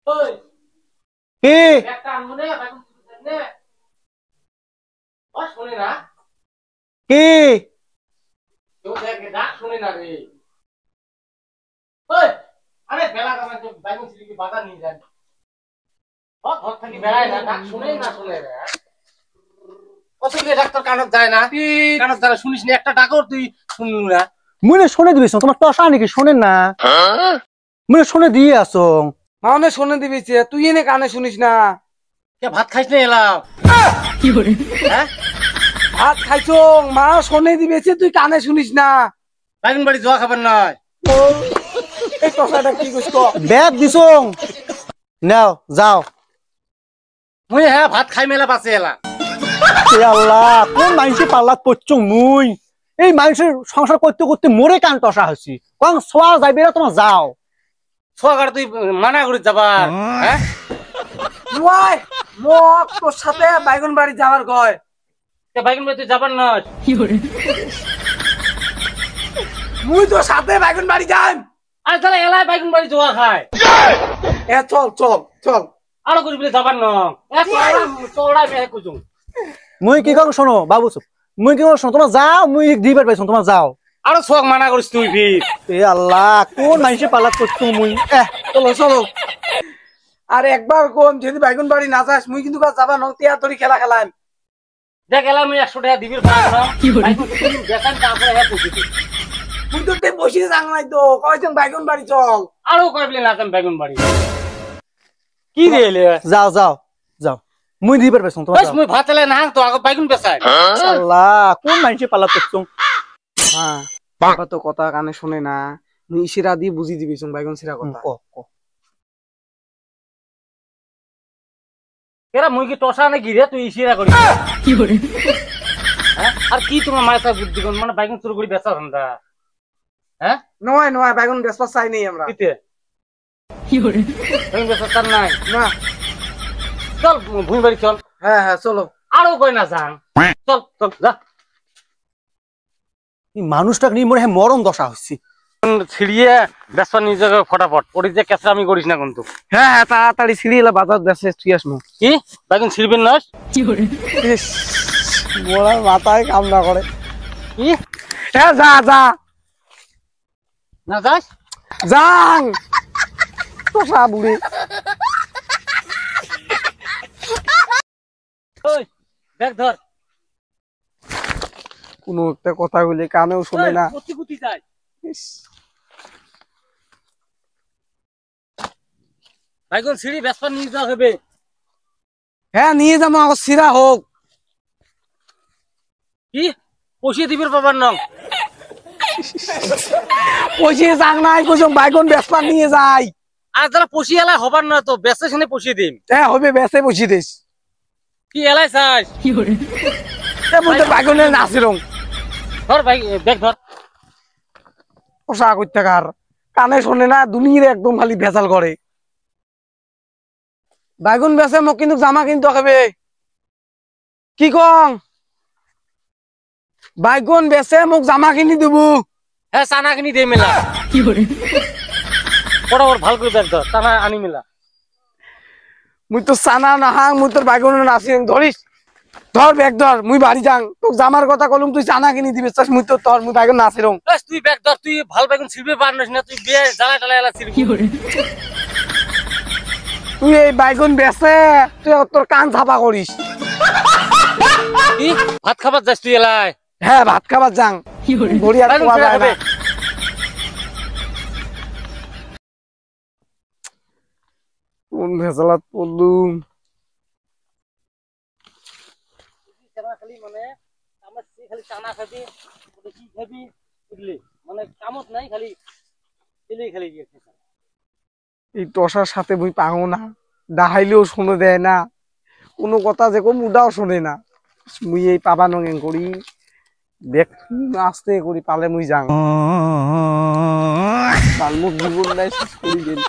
কি কি শুনিস না একটা টাকাও তুই শুনলু না। মুই শুনে দিবিস তোমার টসা নাকি শোনেন না মুই শুনে দিয়ে আসো মানে শুনে দিবি তুই এনে কানে শুনিস না। ভাত খাইস না এলাম ভাত খাইছ মা শুনে দিবেছে তুই কানে শুনিস না। বাইগুন বাড়ি যাওয়া খাবার নয়। এই টসাটা কি কইছ ব্যাগ দিছ নাও যাও। মুই হ্যাঁ ভাত খাই মেলা পাশে এলাম। আল্লাহ কোন মানুষে পাল্লাত পড়ছ মুই এই মানুষের সংসার করতে করতে মরে কান টসা হয়েছি কম সোয়া যাইবে না তোমার যাও সোয়াগার তুই মানা করে যাবার হ্যাঁ নয় মোক তোর সাথে বাইগুন বাড়ি যাওয়ার কয় বাইগুন বাড়ি তুই যাবার নয়। মুই তোর সাথে বাইগুন বাড়ি যাই। আর তাহলে এলায় বাইগুন বাড়ি যাওয়া খায় এ চল চল চল আরো করি বলে যাবার নয় চৌড়াই মেহে কুচুম। মুই কি কম শোনো বাবু মুই কি শোনো তোমার যাও মুই দিবার পাইছো তোমার যাও আরো সোয়াগ মানা করিস তুই ফির। এ আল্লাহ কোন মানুষে পাল্লাত পড়ছ মুই চলো চলো আর একবার কোন যদি বাইগুন বাড়ি না যাস মুই কিন্তু যাবা নং তিয়াতরি খেলা খেলাম। দেখ এলাম 100 টাকা দিবির দেখান তারপরে হ্যাঁ পুষি তুই তো বসে যাং নাই তো কয়জন বাইগুন বাড়ি চল আরো কয় বলে নাচাম বাইগুন বাড়ি কি রে এলে যাও যাও যাও মুই দিবার পাইছো তোমার বাস মুই ভাত এলে না তো আগে বাইগুন বেচাই। আল্লাহ কোন মানুষে পাল্লাত পড়ছ হ্যাঁ বাবা তো কথা কানে শুনে না মুই ইশারা দিয়ে বুঝি দিবি বাইগুন সিরা কথা। এরা মুই কি টসা নাকি রে তুই ইশারা করিস কি করে আর কি তোমার মাথা বুদ্ধি কোন মানে বাইগুন চুরি করে বেচা ধান্দা হ্যাঁ নয় নয় বাইগুন বেচবা চাই নাই আমরা কিতে কি করে বাইগুন বেচা তার নাই না চল ভুঁই বাড়ি চল। হ্যাঁ হ্যাঁ চলো আরো কই না যান চল চল যা এই মানুষটাকে নিয়ে মনে হয় মরণ দশা হচ্ছে ছিড়িয়ে বেচা নিজে ফটাফট ওটি যে কেঁচা আমি করিস না কিন্তু। হ্যাঁ হ্যাঁ তাড়াতাড়ি সিরিয়ালে বাজার দেশে তুই আসমু কি বাইগুন ছিড়বেন না কি করে মোড়ার মাথায় কাম না করে কি হ্যাঁ যা যা না যাস যাং তো সা বুড়ি ওই দেখ ধর কোনো একটা কথা বলি কানেও শুনে না। কুতি কুতি যায় বাইগুন ছিড়ি বেচা নিয়ে যাওয়া হবে। হ্যাঁ নিয়ে যাবো আমার সিরা হোক কি পয়সা দিবির পাবার নং পয়সা যাং নাই কইছং বাইগুন বেচবা নিয়ে যাই। আর যারা পয়সা এলাই হবার নয় তো বেচে সেনে পয়সা দিম। হ্যাঁ হবে বেচে পয়সা দিস কি এলাই চাস কি করে বাইগুনের নাচিরং ধর ভাই দেখ ধর পোশাক করতে কার কানে শোনে না দুনিয়ার একদম খালি ভেজাল করে। বাইগুন বেচে মোক কিন্তু জামা কিনতে হবে কি কং বাইগুন বেচে মোক জামা কিনি দেবো। হ্যাঁ চানা কিনি দে মেলা কি করে বরাবর ভাল করে দেখ ধর চানা আনি মেলা। মুই তো চানা নাহাং মুই তোর বাইগুনের নাচিরং ধরিস ধর ব্যাগ ধর মুই বাড়ি যাং তোক জামার কথা কলম তুই চানা কিনি দিবি মুই তো তোর মুই বাইগুন নাচিরং। তুই ব্যাগ ধর তুই ভাল বাইগুন ছিড়বে পারনিস না তুই বিয়ে জ্বালা টালা এলা ছিড়বি কি করে তুই এই বাইগুন বেচে তুই তোর কান ছাপা করিস। কি ভাত খাবার যাস তুই এলাই হ্যাঁ ভাত খাবার যাং বড়িয়া খাওয়া যায় না। কোন ভেজালাত পড়লুম খালি মানে আমার খালি চানা খাবি কি খাবি বুঝলি মানে কামত নাই খালি এলেই খালি গিয়েছে। এই টসার সাথে মুই পাও না ডাহাইলেও শুনে দেয় না কোনো কথা যে কম উদাও শোনে না মুই এই পাবা নঙেন করি দেখ আস্তে করি পালে মুই যাং তার মুখ জীবন নাই শেষ করি দিন।